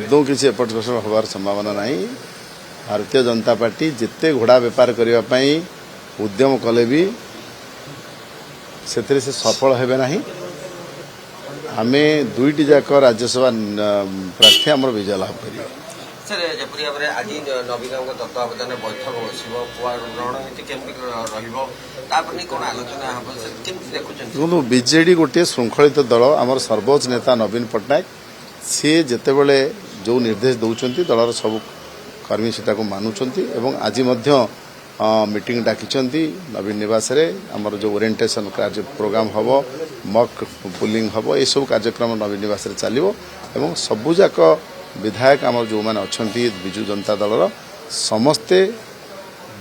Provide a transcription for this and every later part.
आदौ किसी एपट हबार संभावना नहीं। भारतीय जनता पार्टी जिते घोड़ा बेपार करने उद्यम कले भी से सफल हेबे नहीं। आम दुईटी जाक राज्यसभा प्रार्थी आम विजय लाभ करेंगे। सर जपरी भाव में आज नवीन तत्वावधान बैठक देखो बीजेडी गोटे श्रृंखलित दल आमर सर्वोच्च नेता नवीन पट्टनायक सी जितेबले जो निर्देश दौरान दलर सब कर्मी से मानुंट आज मीटिंग डाकी नवीन निवास आमर जो ओरिएंटेशन कार्य प्रोग्राम हम मॉक पुलिंग हम ये सब कार्यक्रम नवीन निवास चलो एवं सबुजाक विधायक आमर जो मैंने अच्छा विजु जनता दलर समस्ते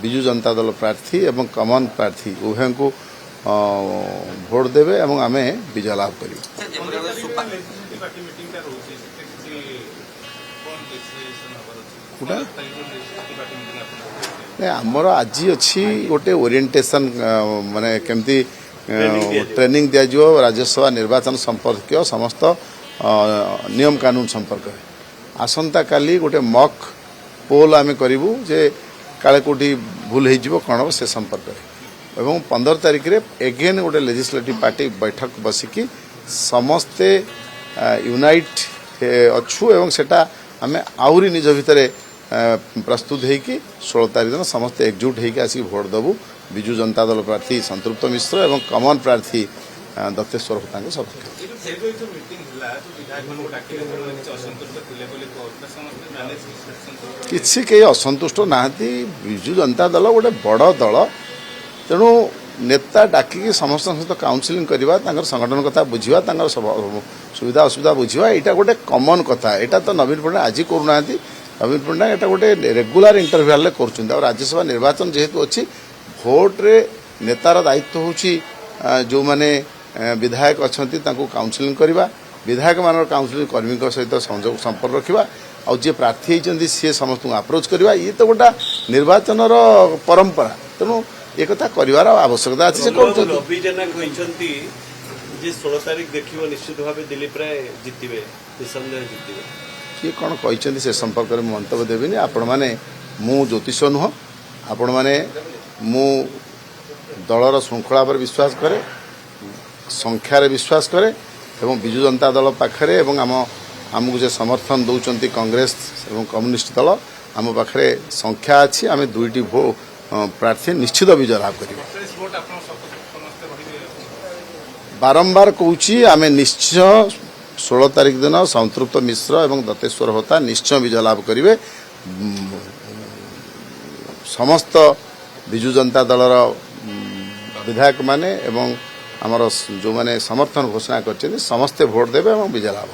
विजु जनता दल प्रार्थी एवं कमन प्रार्थी उभय को भोट देवे एवं आम विजय लाभ कर आमर आज अच्छी गोटे ओरिएंटेशन माने केमती ट्रेनिंग दिज्व राज्यसभा निर्वाचन संपर्क समस्त नियम कानून संपर्क आसंता काली गोटे मॉक पोल आम करूँ जे काले कोटी भूल हो कौन से संपर्क एवं 15 तारिख रे एगेन गोटे लेजिस्लेटिव पार्टी बैठक बसिकी समस्ते यूनाइट अच्छु एवं सेटा आम आहरी निज भितर प्रस्तुत होगी 16 तारिख दिन समस्त एकजुट होगी आसिक भोट देवु विजु जनता दल प्रार्थी संतृप्त मिश्र एवं कमन प्रार्थी दत्तेश्वर होता सपक्ष किसी कई असंतुष्ट नहांती विजु जनता दल गोटे बड़ दल तेणु नेता डाकिकी समस्त सहित काउनसिलिंग करवा संगठन कथा बुझा सुविधा असुविधा बुझा यहाँ गोटे कमन कथा यहाँ तो नवीन पट्टनायक आज करूना नवीन पट्टनायक यहाँ गोटे रेगुलर इंटरव्यूल कर राज्यसभा निर्वाचन जेहेतु अच्छी भोट्रे नेतार दायित्व हूँ जो मैंने विधायक अच्छा काउनसिलिंग करवा विधायक मान काउनसिलिंग कर्मी सहित संजोग संपर्क रखा और जी प्रार्थी होती सी समस्त अप्रोच करवा ये तो गोटा निर्वाचन परंपरा तेणु एक कथा कर आवश्यकता अच्छी 16 तारिख देखिए निश्चित भाव दिलीप राय जितबे किए कौन कहते से संपर्क में मंतव्य देवी आपण मैंने मु ज्योतिष नुह आपण मैंने मु दलर श्रृंखला पर विश्वास करे संख्यार विश्वास करे एवं विजु जनता दल पाखरे एवं आमको जो समर्थन दौरान कांग्रेस एवं कम्युनिस्ट दल आम पाखे संख्या अच्छी आम दुईटी प्रार्थी निश्चित विजय लाभ कर बारंबार कहूँ आम निश्चय 16 तारिख दिन संतृप्त मिश्र एवं दत्तेश्वर होता निश्चय विजय लाभ करेंगे समस्त विजु जनता दलर विधायक माने एवं आमर जो माने समर्थन घोषणा कर समस्ते भोट देवे और विजय लाभ